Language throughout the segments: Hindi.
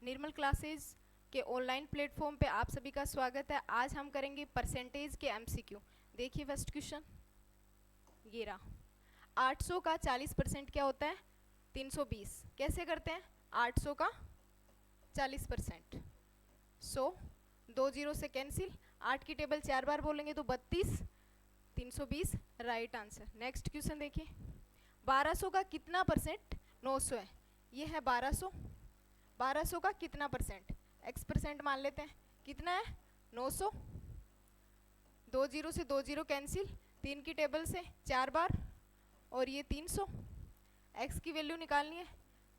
निर्मल क्लासेस के ऑनलाइन प्लेटफॉर्म पे आप सभी का स्वागत है। आज हम करेंगे परसेंटेज के एमसीक्यू। देखिए फर्स्ट क्वेश्चन ये रहा। 800 का 40% क्या होता है? 320। कैसे करते हैं? 800 का 40%, 100, 2 जीरो से कैंसिल, 8 की टेबल 4 बार बोलेंगे तो 32, 320 राइट आंसर। नेक्स्ट क्वेश्चन देखिए, 1200 का कितना परसेंट 900 है? ये है 1200। 1200 का कितना परसेंट? x परसेंट मान लेते हैं। कितना है? 900। 2 जीरो से 2 जीरो कैंसिल, 3 की टेबल से 4 बार, और ये 300। x की वैल्यू निकालनी है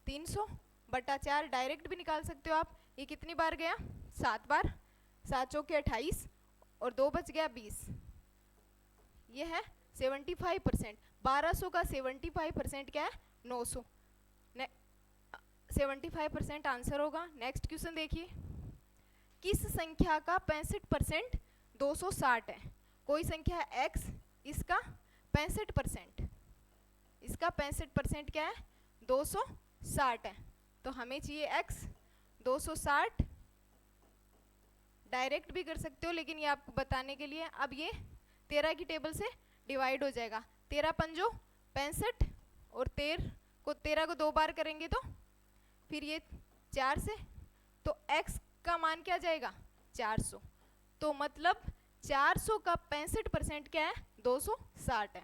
300 बटा 4, डायरेक्ट भी निकाल सकते हो आप। ये कितनी बार गया? 7 बार। 7 चौके 28 और 2 बच गया 20। ये है 75%। 1200 का 75% क्या है? 900। 75% आंसर होगा। नेक्स्ट क्वेश्चन देखिए, किस संख्या का 65% 260 है? कोई संख्या है x, इसका 65%, इसका 65% क्या है? 260 है। तो हमें चाहिए x 260। डायरेक्ट भी कर सकते हो, लेकिन ये आपको बताने के लिए। अब ये 13 की टेबल से डिवाइड हो जाएगा। 13 पंजो 65, और 13 को 2 बार करेंगे तो फिर ये 4 से, तो x का मान क्या जाएगा? 400। तो मतलब 400 का 65% क्या है? 260 है।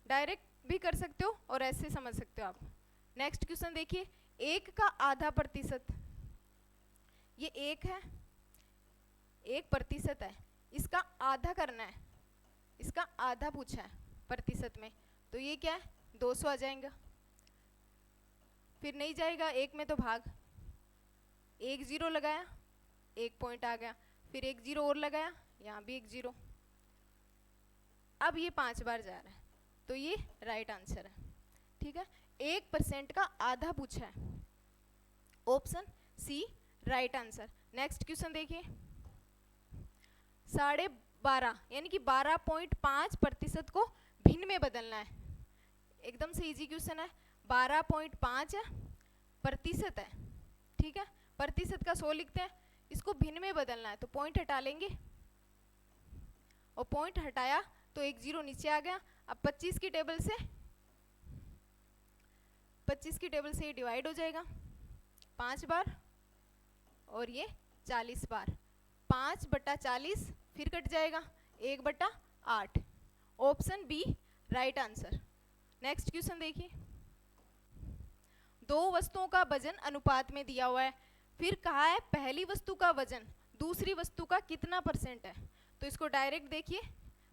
डायरेक्ट भी कर सकते हो और ऐसे समझ सकते हो आप। नेक्स्ट क्वेश्चन देखिए, 1 का आधा प्रतिशत, ये 1 है, 1% है, इसका आधा करना है, इसका आधा पूछा है प्रतिशत में, तो ये क्या है? 200 आ जाएगा। फिर नहीं जाएगा 1 में तो भाग, 1 जीरो लगाया, 1 पॉइंट आ गया, फिर 1 जीरो और लगाया, यहाँ भी 1 जीरो। अब ये 5 बार जा रहा है, तो ये राइट आंसर है। ठीक है, 1% का आधा पूछा है, option C right answer. Next question देखिए, 12.5 यानी कि 12.5% को भिन्न में बदलना है। एकदम से इजी क्वेश्चन है। 12.5 प्रतिशत है, ठीक है, प्रतिशत का 100 लिखते हैं, इसको भिन्न में बदलना है तो पॉइंट हटा लेंगे, और पॉइंट हटाया तो 1 जीरो नीचे आ गया। अब 25 की टेबल से, 25 की टेबल से ये डिवाइड हो जाएगा 5 बार, और ये 40 बार। 5 बटा 40 फिर कट जाएगा, 1 बटा 8। Option B right answer. Next question देखिए, 2 वस्तुओं का वजन अनुपात में दिया हुआ है, फिर कहा है पहली वस्तु का वजन दूसरी वस्तु का कितना परसेंट है? तो इसको डायरेक्ट देखिए,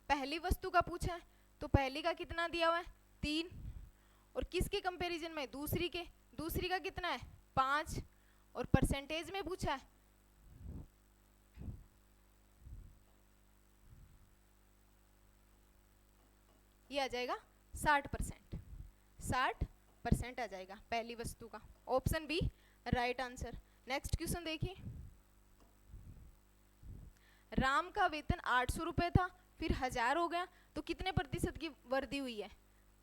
पहली वस्तु का पूछा है तो पहली का कितना दिया हुआ है? 3, और किसके कंपैरिजन में? दूसरी के। दूसरी का कितना है? 5, और परसेंटेज में पूछा है, ये आ जाएगा 60%। 60% आ जाएगा पहली वस्तु का। Option B right answer. Next question देखिए, राम का वेतन 800 रुपए था, फिर 1000 हो गया, तो कितने प्रतिशत की वृद्धि हुई है?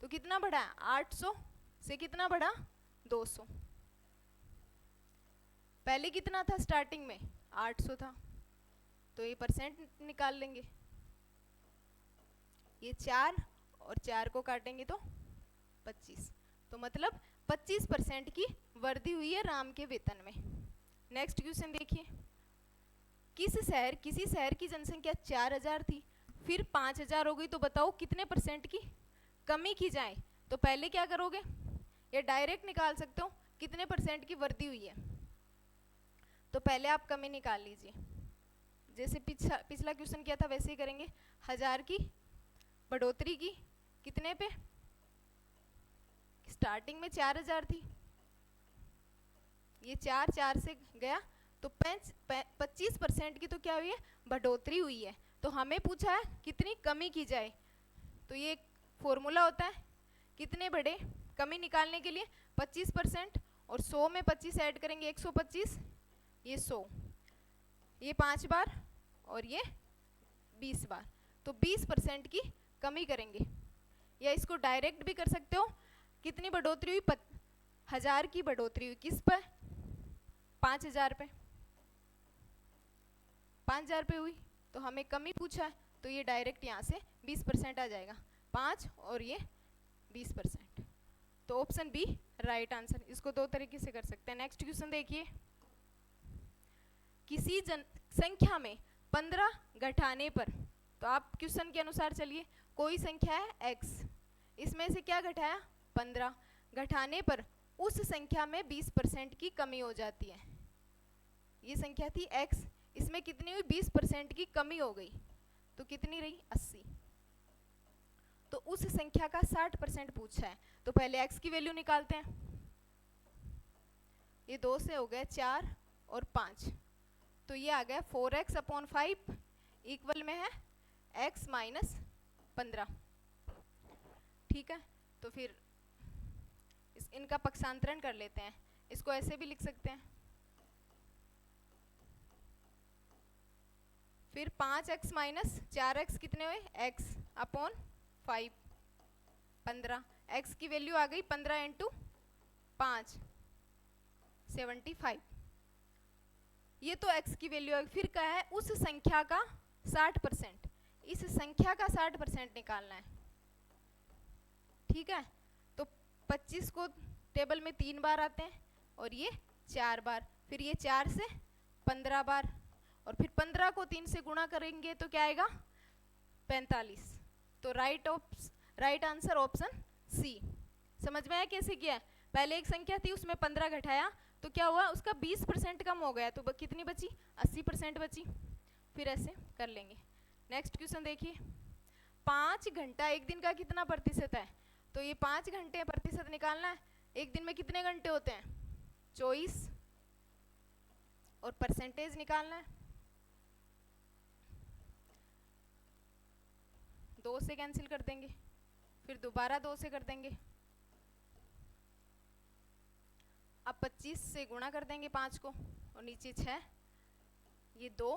तो कितना बढ़ा? 800 से कितना बढ़ा? 200। पहले कितना था स्टार्टिंग में? 800 था, तो ये परसेंट निकाल लेंगे। ये 4 और 4 को काटेंगे तो 25, तो मतलब 25% की वृद्धि हुई है राम के वेतन में। नेक्स्ट क्वेश्चन देखिए, किसी शहर की जनसंख्या 4000 थी, फिर 5000 हो गई, तो बताओ कितने परसेंट की कमी की जाए? तो पहले क्या करोगे? या डायरेक्ट निकाल सकते हो कितने परसेंट की वृद्धि हुई है। तो पहले आप कमी निकाल लीजिए, जैसे पिछला क्वेश्चन किया था वैसे ही करेंगे। 1000 की बढ़ोतरी की कितने पे? स्टार्टिंग में 4000 थी, ये 4 से गया, तो 25% की तो क्या हुई है? बढ़ोतरी हुई है। तो हमें पूछा है कितनी कमी की जाए, तो ये एक फॉर्मूला होता है, कितने बढ़े कमी निकालने के लिए 25%, और 100 में 25 ऐड करेंगे 125, ये 100, ये 5 बार और ये 20 बार, तो 20% की कमी करेंगे। या इसको डायरेक्ट भी कर सकते हो, कितनी बढ़ोतरी हुई? 1000 की बढ़ोतरी हुई, किस पर? 5,000 पे, 5,000 पे हुई, तो हमें कमी पूछा है तो ये डायरेक्ट यहाँ से 20% आ जाएगा, 5 और ये 20%। तो ऑप्शन बी राइट आंसर। इसको दो तरीके से कर सकते हैं। नेक्स्ट क्वेश्चन देखिए, किसी संख्या में 15 घटाने पर, तो आप क्वेश्चन के अनुसार चलिए, कोई संख्या है x, इसमें से क्या घटाया 15, घटाने पर उस संख्या में 20% की कमी हो जाती है। ये संख्या थी x, इसमें कितनी हुई 20% की कमी हो गई, तो कितनी रही 80। तो उस संख्या का 60% पूछा है, तो पहले x की वैल्यू निकालते हैं। ये 2 से हो गया 4 और 5, तो ये आ गया 4x/5 इक्वल में है x माइनस 15। ठीक है, तो फिर इनका पक्षांतरण कर लेते हैं। इसको ऐसे भी लिख सकते हैं, फिर 5x माइनस 4x कितने हुए x/5, 15। x की वैल्यू आ गई 15 × 5 75। ये तो x की वैल्यू है। फिर क्या है, उस संख्या का 60%, इस संख्या का 60% निकालना है। ठीक है, तो 25 को टेबल में 3 बार आते हैं और ये 4 बार, फिर ये 4 से 15 बार, और फिर 15 को 3 से गुणा करेंगे तो क्या आएगा 45। तो राइट आंसर ऑप्शन सी। समझ में आया कैसे किया है? पहले एक संख्या थी, उसमें 15 घटाया तो क्या हुआ, उसका 20% कम हो गया, तो कितनी बची 80% बची। फिर ऐसे कर लेंगे। नेक्स्ट क्वेश्चन देखिए, 5 घंटा एक दिन का कितना प्रतिशत है, तो ये 5 घंटे प्रतिशत निकालना है। एक दिन में कितने घंटे होते हैं 24, और परसेंटेज निकालना है। 2 से कैंसिल कर देंगे, फिर दोबारा 2 से कर देंगे, अब 25 से गुणा कर देंगे 5 को, और नीचे 6, ये 2,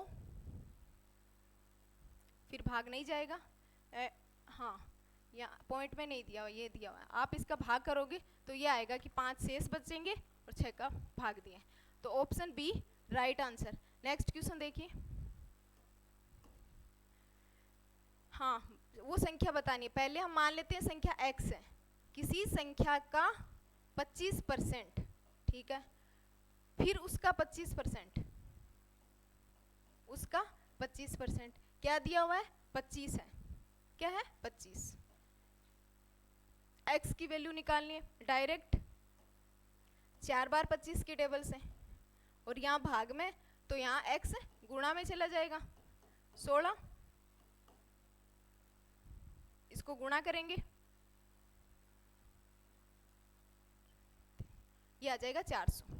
फिर भाग नहीं जाएगा। हाँ, यहाँ पॉइंट में नहीं दिया हुआ, ये दिया हुआ है। आप इसका भाग करोगे तो ये आएगा कि 5 शेष बचेंगे और 6 का भाग दिए। तो option B right answer. Next question देखिए, हाँ वो संख्या बतानी है। पहले हम मान लेते हैं संख्या x है, किसी संख्या का 25%, ठीक है, फिर उसका 25%, उसका 25%, क्या दिया हुआ है 25 है, क्या है 25। x की वैल्यू निकालनी है डायरेक्ट, 4 बार 25 की टेबल से, और यहाँ भाग में तो यहाँ x गुणा में चला जाएगा 16, इसको गुणा करेंगे, ये आ जाएगा 400।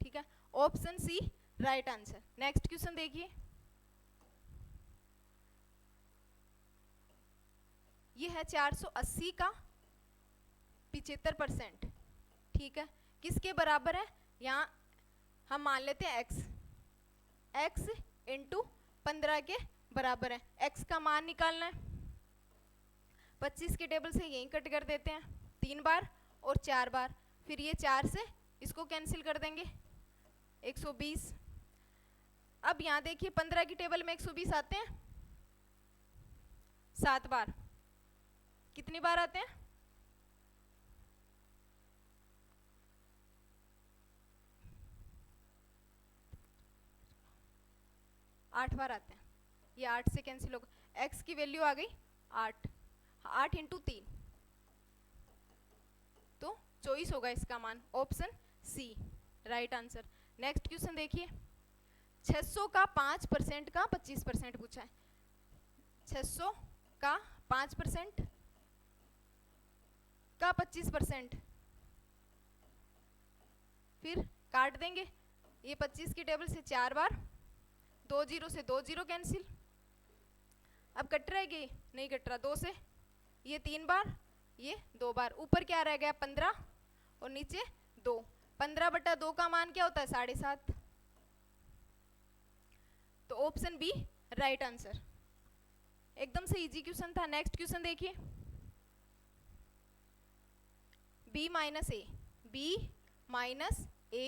ठीक है, option C right answer. Next question देखिए, ये है 480 का 75%, ठीक है, किसके बराबर है, यहाँ हम मान लेते हैं x इंटू 15 के बराबर है। x का मान निकालना है, 25 की टेबल से यहीं कट कर देते हैं 3 बार और 4 बार, फिर ये 4 से इसको कैंसिल कर देंगे 120। अब यहाँ देखिए 15 की टेबल में 120 आते हैं 7 बार, कितनी बार आते हैं 8 बार आते हैं, ये 8 से कैंसिल होगा। x की वैल्यू आ गई 8, 8 × 3, तो 24 होगा इसका मान, option C right answer. Next question देखिए, 600 का 5% का 25% पूछा है। 600 का 5% का 25%, फिर काट देंगे, ये 25 की टेबल से 4 बार, 2 0 से 2 0 कैंसिल, अब कट रहा है कि नहीं कट रहा, 2 से ये 3 बार, ये 2 बार, ऊपर क्या रह गया 15 और नीचे 2, 15/2 का मान क्या होता है 7.5, तो ऑप्शन बी राइट आंसर। एकदम से इजी क्वेश्चन था। नेक्स्ट क्वेश्चन देखिए, b - a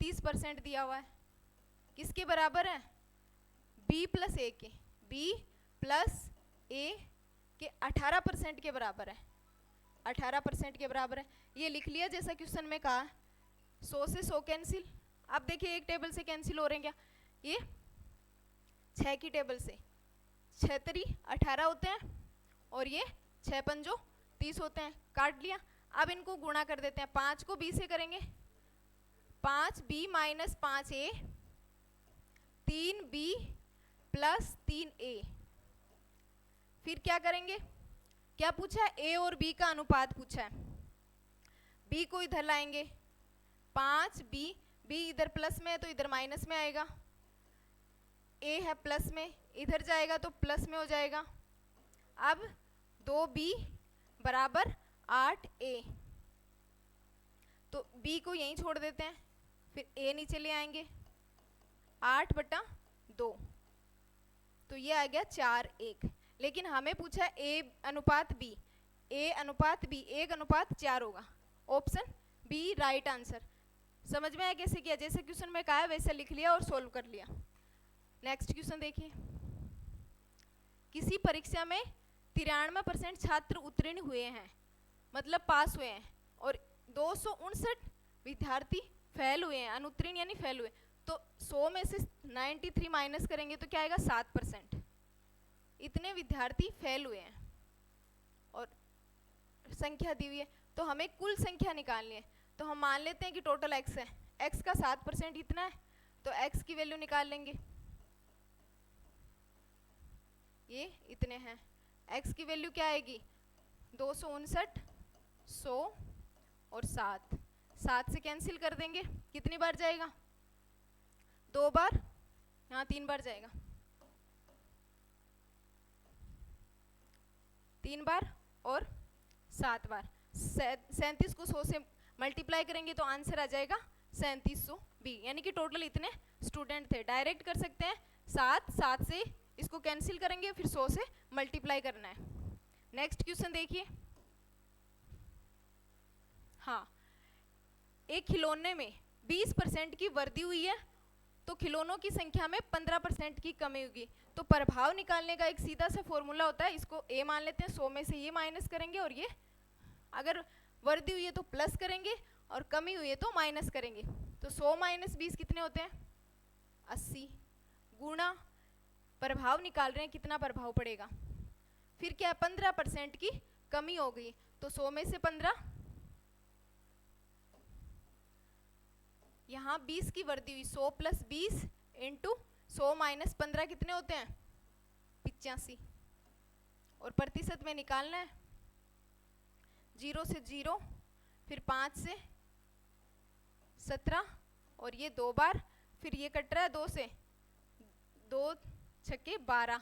30% दिया हुआ है, किसके बराबर है? b प्लस ए के, b प्लस ए के 18% के बराबर है, 18% के बराबर है। ये लिख लिया जैसा क्वेश्चन में कहा, 100 से 100 कैंसिल। अब देखिए एक टेबल से कैंसिल हो रहे हैं क्या, ये 6 की टेबल से 6 3 18 होते हैं और ये 6 पंजो 30 होते हैं, काट लिया। अब इनको गुणा कर देते हैं, 5 को b से करेंगे, 5b minus 5a, 3b plus 3a। फिर क्या करेंगे, क्या पूछा है? a और b का अनुपात पूछा है। b को इधर लाएंगे, 5b, b इधर प्लस में है तो इधर माइनस में आएगा, a है प्लस में, इधर जाएगा तो प्लस में हो जाएगा। अब 2b बराबर 8a, तो b को यहीं छोड़ देते हैं, फिर a नीचे ले आएंगे, 8/2, तो ये आ गया 4:1। लेकिन हमें पूछा है a अनुपात b, a अनुपात b 1:4 होगा, ऑप्शन बी राइट आंसर। समझ में आया कैसे किया? जैसे क्वेश्चन में कहा है वैसे लिख लिया और सोल्व कर लिया। नेक्स्ट क्वेश्चन देखिए, किसी परीक्षा में 93% छात्र उत्तीर्ण हुए हैं, मतलब पास हुए हैं, और 259 विद्यार्थी फेल हुए हैं, अनुत्तीर्ण यानी फेल हुए, तो 100 में से 93 माइनस करेंगे तो क्या आएगा? 7%। इतने विद्यार्थी फेल हुए हैं और संख्या दी हुई है, तो हमें कुल संख्या निकालनी है। तो हम मान लेते हैं कि टोटल x है, x का 7% इतना है, तो x की वैल्यू निकाल लेंगे, ये इतने हैं। x की वैल्यू क्या आएगी? 259, 100 और 7, 7 से कैंसिल कर देंगे, कितनी बार जाएगा? 2 बार, यहाँ 3 बार जाएगा, 3 बार और 7 बार। 37 को 100 से मल्टीप्लाई करेंगे तो आंसर आ जाएगा 3700 यानी कि टोटल इतने स्टूडेंट थे। डायरेक्ट कर सकते हैं, 7 से इसको कैंसिल करेंगे, फिर 100 से मल्टीप्लाई करना है। नेक्स्ट क्वेश्चन देखिए, हाँ, एक खिलौने में 20% की वृद्धि हुई है तो खिलौनों की संख्या में 15% की कमी होगी। तो प्रभाव निकालने का एक सीधा सा फॉर्मूला होता है, इसको a मान लेते हैं, 100 में से ये माइनस करेंगे और ये अगर वृद्धि हुई है तो प्लस करेंगे और कमी हुई है तो माइनस करेंगे। तो 100 माइनस 20 कितने होते हैं? 80, गुणा प्रभाव निकाल रहे हैं, कितना प्रभाव पड़ेगा। फिर क्या, 15% की कमी हो गई, तो 100 में से 15, यहाँ 20 की वृद्धि हुई, 100 प्लस 20 इंटू 100 माइनस 15 कितने होते हैं? 85, और प्रतिशत में निकालना है, 0 से 0, फिर 5 से 17, और ये 2 बार, फिर ये कट रहा है 2 से, 2 छक्के 12,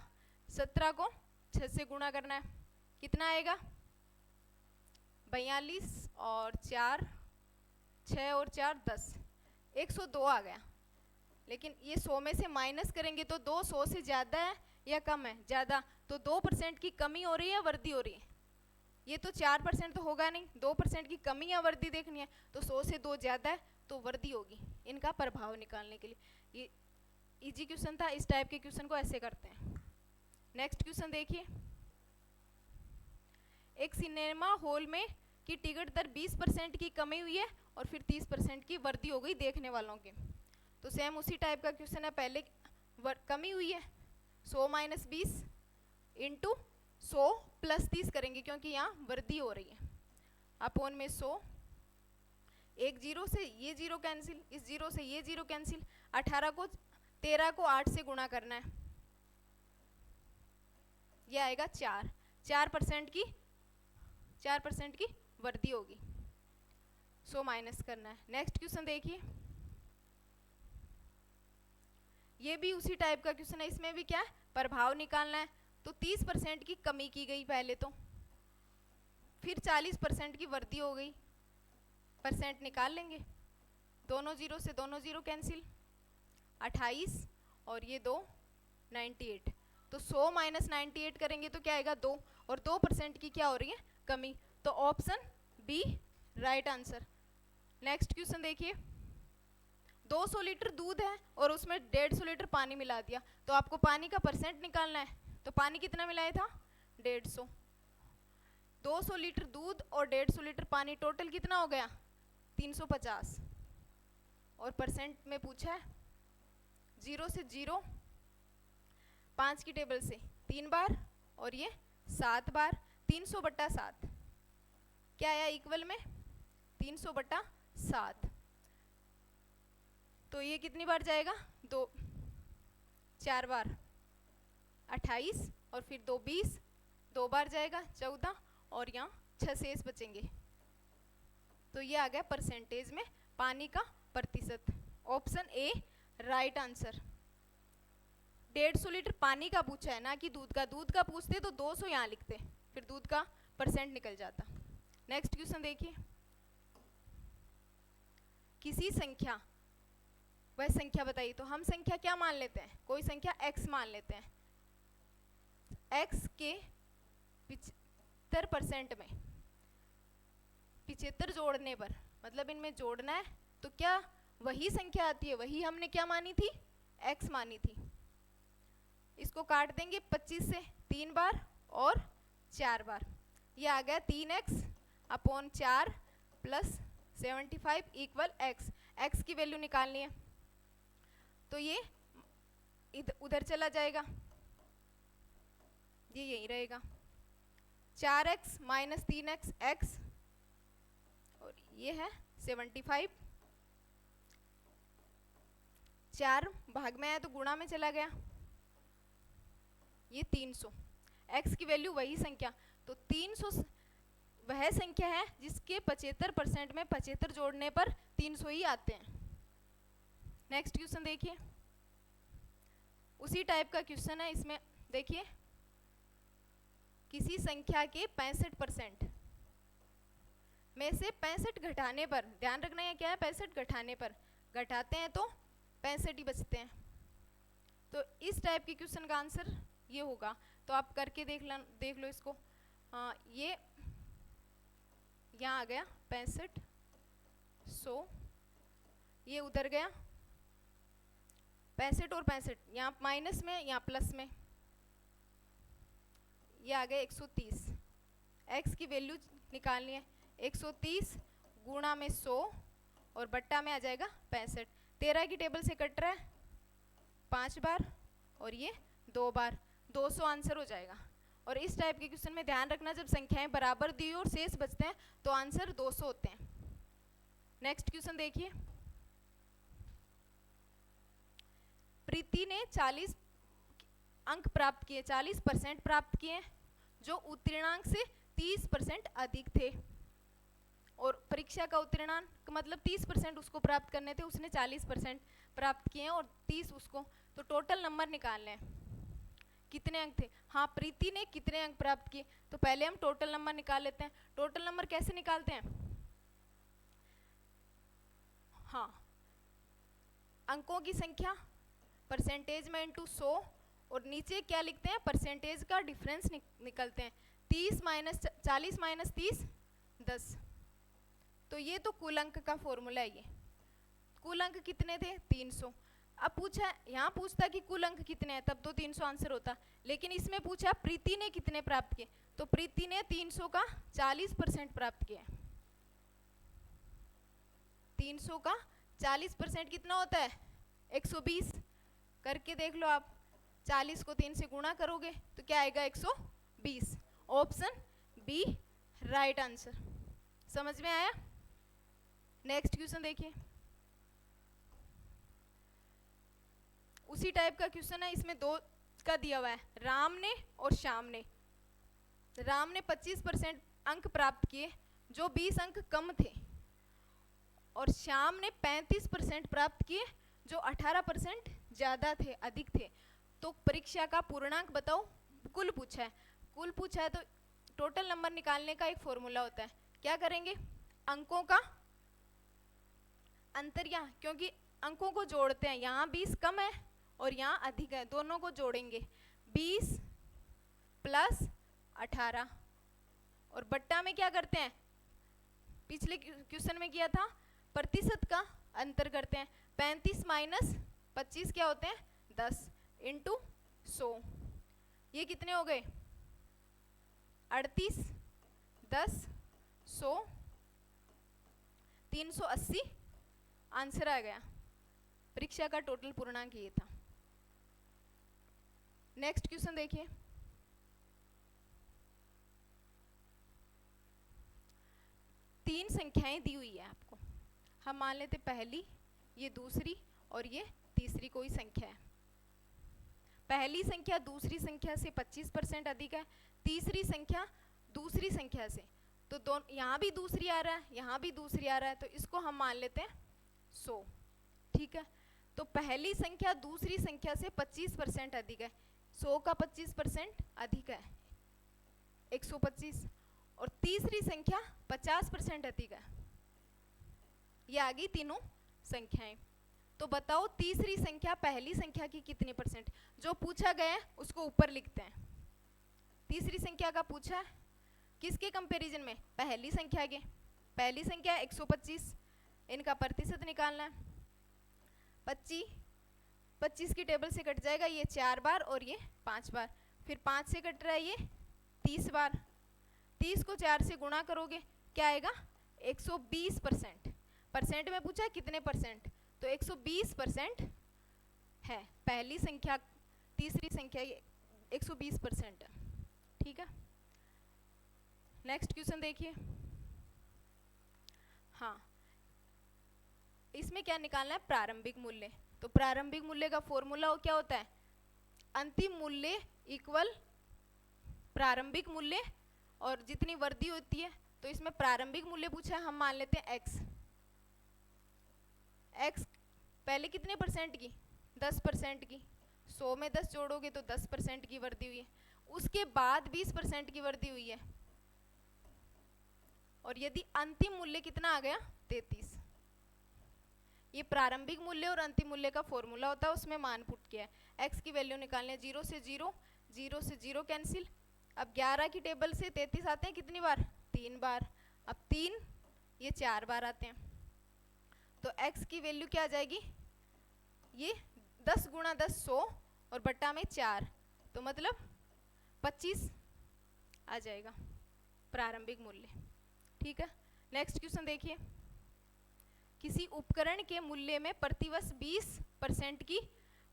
17 को 6 से गुणा करना है, कितना आएगा? 42 और 4, 6 और 4 10, 102 आ गया। लेकिन ये 100 में से माइनस करेंगे तो 2 100 से ज़्यादा है या कम है? ज़्यादा, तो 2% की कमी हो रही है या वृद्धि हो रही है? ये तो 4% तो होगा नहीं, 2% की कमी या वृद्धि देखनी है, तो 100 से 2 ज़्यादा है तो वृद्धि होगी। इनका प्रभाव निकालने के लिए ये इजी क्वेश्चन था, इस टाइप के क्वेश्चन को ऐसे करते हैं। नेक्स्ट क्वेश्चन देखिए, एक सिनेमा हॉल में की टिकट दर 20% की कमी हुई है और फिर 30% की वृद्धि हो गई देखने वालों की। तो सेम उसी टाइप का क्वेश्चन है, पहले कमी हुई है, 100 माइनस 20 इंटू 100 प्लस 30 करेंगे क्योंकि यहाँ वृद्धि हो रही है, अपोन में 100, एक 0 से ये 0 कैंसिल, इस 0 से ये 0 कैंसिल, 13 को 8 से गुणा करना है, ये आएगा 4, 4% की वृद्धि होगी, 100 माइनस करना है। नेक्स्ट क्वेश्चन देखिए, ये भी उसी टाइप का क्वेश्चन है, इसमें भी क्या है, प्रभाव निकालना है। तो 30% की कमी की गई पहले, तो फिर 40% की वृद्धि हो गई, परसेंट निकाल लेंगे, दोनों 0 से दोनों 0 कैंसिल, 28 और ये 2 98, तो 100 माइनस 98 करेंगे तो क्या आएगा? 2, और 2% की क्या हो रही है? कमी, तो option B right answer. Next question देखिए, 200 लीटर दूध है और उसमें 150 लीटर पानी मिला दिया, तो आपको पानी का परसेंट निकालना है। तो पानी कितना मिलाया था? 150। 200 लीटर दूध और 150 लीटर पानी, टोटल कितना हो गया? 350। और परसेंट में पूछा है 0 से 0, 5 की टेबल से 3 बार और ये 7 बार, 300/7 क्या आया इक्वल में? 300/7। तो ये कितनी बार जाएगा? 4 बार 28 और फिर 2 20, 2 बार जाएगा 14 और यहाँ 6 शेष बचेंगे। तो ये आ गया परसेंटेज में पानी का प्रतिशत। Option A right answer. 150 litre पानी का पूछा है ना कि दूध का। दूध का पूछते तो 200 यहाँ लिखते, फिर दूध का परसेंट निकल जाता। नेक्स्ट क्वेश्चन देखिए, किसी संख्या, वह संख्या बताइए। तो हम संख्या क्या मान लेते हैं? कोई संख्या x मान लेते हैं। x के 75% में 75 जोड़ने पर, मतलब इनमें जोड़ना है, तो क्या वही संख्या आती है? वही हमने क्या मानी थी? x मानी थी। इसको काट देंगे 25 से 3 बार और 4 बार, ये आ गया 3x/4 plus 75 equal x। x की वैल्यू निकालनी है, तो ये उधर चला जाएगा, ये यही रहेगा। 4x - 3x x, और ये है 75। 4 भाग में आया तो गुणा में चला गया, ये 300। x की वैल्यू वही संख्या, तो 300 वह संख्या है जिसके 75% में 75 जोड़ने पर 300 ही आते हैं। नेक्स्ट क्वेश्चन देखिए, उसी टाइप का क्वेश्चन है। इसमें देखिए, किसी संख्या के 65% में से 65 घटाने पर, ध्यान रखना है क्या है, 65 घटाने पर, घटाते हैं तो 65 ही बचते हैं। तो इस टाइप के क्वेश्चन का आंसर ये होगा। तो आप करके देख लो इसको। ये यहाँ आ गया 65, 100, ये उधर गया 65 और 65, यहाँ माइनस में, यहाँ प्लस में, ये आ गया 130। x की वैल्यू निकालनी है, 130 गुणा में 100 और बट्टा में आ जाएगा 65। 13 की टेबल से कट रहा है 5 बार और ये 2 बार, 200 आंसर हो जाएगा। और इस टाइप के क्वेश्चन में ध्यान रखना, जब संख्याएं बराबर दी और शेष बचते हैं तो आंसर 200 होते हैं। नेक्स्ट क्वेश्चन देखिए, प्रीति ने 40 अंक प्राप्त किए, 40% प्राप्त किए, जो उत्तीर्णांक से 30% अधिक थे। और परीक्षा का उत्तीर्णांक मतलब 30% उसको प्राप्त करने थे, उसने 40% प्राप्त किए और 30 उसको, तो टोटल नंबर निकालने हैं। कितने अंक थे? हाँ, प्रीति ने कितने अंक प्राप्त किए, तो पहले हम टोटल नंबर निकाल लेते हैं। टोटल नंबर कैसे निकालते हैं? हाँ, अंकों की संख्या परसेंटेज में इंटू 100 और नीचे क्या लिखते हैं? परसेंटेज का डिफरेंस निकलते हैं। 40 माइनस 30 10। तो ये तो कुल अंक का फॉर्मूला है। ये कुल अंक कितने थे? 300। अब पूछा, यहाँ पूछता कि कुल अंक कितने हैं, तब तो 300 आंसर होता, लेकिन इसमें पूछा प्रीति ने कितने प्राप्त किए, तो प्रीति ने 300 का 40% प्राप्त किया। 300 का 40% कितना होता है? 120। करके देख लो आप, 40 को 3 से गुणा करोगे तो क्या आएगा? 120। Option B right answer. समझ में आया? नेक्स्ट क्वेश्चन देखिए, उसी टाइप का क्वेश्चन है। इसमें 2 का दिया हुआ है, राम ने और श्याम ने। राम ने 25% अंक प्राप्त किए, जो 20 अंक कम थे, और श्याम ने 35% प्राप्त किए, जो 18% ज्यादा थे, अधिक थे। तो परीक्षा का पूर्णांक बताओ। कुल पूछा है, कुल पूछा है तो टोटल नंबर निकालने का एक फॉर्मूला होता है। क्या करेंगे? अंकों का अंतर, यहाँ क्योंकि अंकों को जोड़ते हैं, यहाँ 20 कम है और यहाँ अधिक है, दोनों को जोड़ेंगे। 20 प्लस 18 और बट्टा में क्या करते हैं? पिछले क्वेश्चन में किया था, प्रतिशत का अंतर करते हैं। 35 माइनस 25 क्या होते हैं 10 इंटू 100, ये कितने हो गए 38, 10, 100, 380 आंसर आ गया। परीक्षा का टोटल पूर्णांक ये था। नेक्स्ट क्वेश्चन देखिए, तीन संख्याएं दी हुई है आपको, हम मान लेते पहली, ये दूसरी और ये तीसरी कोई संख्या है। पहली संख्या दूसरी संख्या से 25% अधिक है, तीसरी संख्या दूसरी संख्या से, तो दोनों यहाँ भी दूसरी आ रहा है, यहाँ भी दूसरी आ रहा है, तो इसको हम मान लेते हैं 100। ठीक है, तो पहली संख्या दूसरी संख्या से 25% अधिक है, 100 का 25% अधिक है 125, और तीसरी संख्या 50% अधिक है। ये आ गई तीनों संख्याएं। तो बताओ तीसरी संख्या पहली संख्या की कितने परसेंट, जो पूछा गया है उसको ऊपर लिखते हैं। तीसरी संख्या का पूछा है किसके कंपैरिजन में, पहली संख्या के। पहली संख्या 125, इनका प्रतिशत निकालना है। 25 की टेबल से कट जाएगा ये 4 बार और ये 5 बार, फिर 5 से कट रहा है ये 30 बार, 30 को 4 से गुणा करोगे क्या आएगा 120%। परसेंट में पूछा है कितने परसेंट, तो 120% है पहली संख्या, तीसरी संख्या ये 120% है। ठीक है, नेक्स्ट क्वेश्चन देखिए। हाँ, इसमें क्या निकालना है, प्रारंभिक मूल्य। तो प्रारंभिक मूल्य का फॉर्मूला क्या होता है, अंतिम मूल्य इक्वल प्रारंभिक मूल्य और जितनी वृद्धि होती है। तो इसमें प्रारंभिक मूल्य पूछा है, हम मान लेते हैं x। x पहले कितने परसेंट की, 10% की, 100 में 10 जोड़ोगे तो 10% की वृद्धि हुई है, उसके बाद 20% की वृद्धि हुई है, और यदि अंतिम मूल्य कितना आ गया 33। ये प्रारंभिक मूल्य और अंतिम मूल्य का फॉर्मूला होता है, उसमें मान पुट किया है। x की वैल्यू निकालनी है, 0 से 0, 0 से 0 कैंसिल। अब 11 की टेबल से 33 आते हैं कितनी बार, 3 बार। अब 3 ये 4 बार आते हैं, तो x की वैल्यू क्या आ जाएगी, ये 10 गुणा 10 100 और बट्टा में 4, तो मतलब 25 आ जाएगा प्रारंभिक मूल्य। ठीक है, नेक्स्ट क्वेश्चन देखिए। किसी उपकरण के मूल्य में प्रतिवर्ष 20% की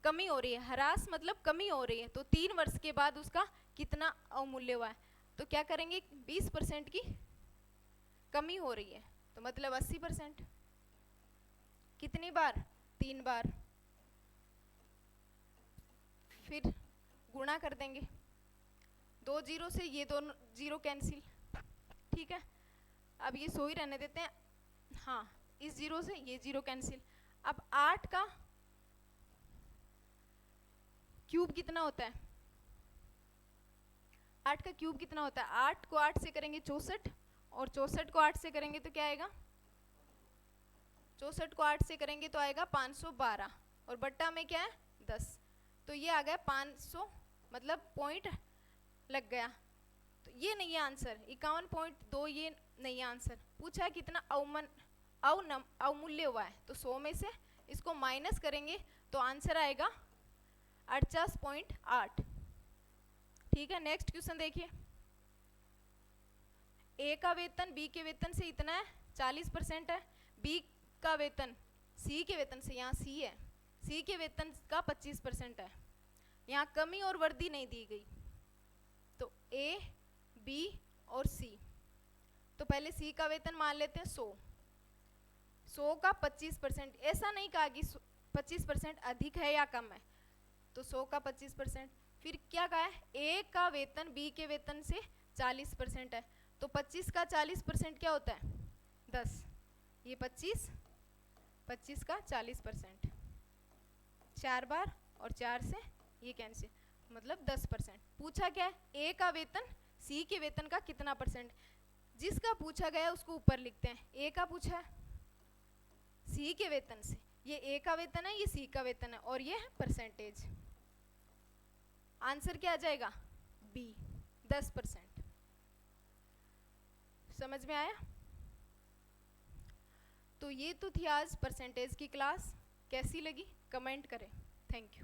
कमी हो रही है, ह्रास मतलब कमी हो रही है, तो 3 वर्ष के बाद उसका कितना अवमूल्य हुआ है। तो क्या करेंगे, 20% की कमी हो रही है, तो मतलब 80%। कितनी बार, 3 बार, फिर गुणा कर देंगे, 2 जीरो से ये दोनों जीरो कैंसिल। ठीक है, अब ये 100 ही रहने देते हैं। हाँ, इस जीरो से ये जीरो कैंसिल। अब 8 का क्यूब कितना होता है, 8 का क्यूब कितना होता है, 8 को 8 से करेंगे 64, और 64 को 8 से करेंगे तो क्या आएगा, 64 को 8 से करेंगे तो आएगा 512, और बट्टा में क्या है 10, तो ये आ गया 500, मतलब पॉइंट लग गया। तो ये नहीं है आंसर, 51.2 ये नहीं है आंसर। पूछा है कितना अवमूल्य हुआ है, तो 100 में से इसको माइनस करेंगे तो आंसर आएगा 48.8। ठीक है, नेक्स्ट क्वेश्चन देखिए। ए का वेतन बी के वेतन से इतना है, 40% है। बी का वेतन सी के वेतन से, यहाँ सी है, सी के वेतन का 25% है। यहाँ कमी और वृद्धि नहीं दी गई, तो ए बी और सी। तो पहले सी का वेतन मान लेते हैं 100 का 25%, ऐसा नहीं कहा कि 25% अधिक है या कम है, तो 100 का 25%। फिर क्या कहा है, ए का वेतन बी के वेतन से 40% है, तो 25 का 40% क्या होता है 10, ये 25 का 40%, 4 बार और 4 से ये कैंसिल, मतलब 10%। पूछा क्या है, ए का वेतन सी के वेतन का कितना परसेंट, जिसका पूछा गया उसको ऊपर लिखते हैं। ए का पूछा है सी के वेतन से, ये ए का वेतन है, ये सी का वेतन है, और ये है परसेंटेज। आंसर क्या आ जाएगा, बी 10%। समझ में आया? तो ये तो थी आज परसेंटेज की क्लास। कैसी लगी कमेंट करें। Thank you.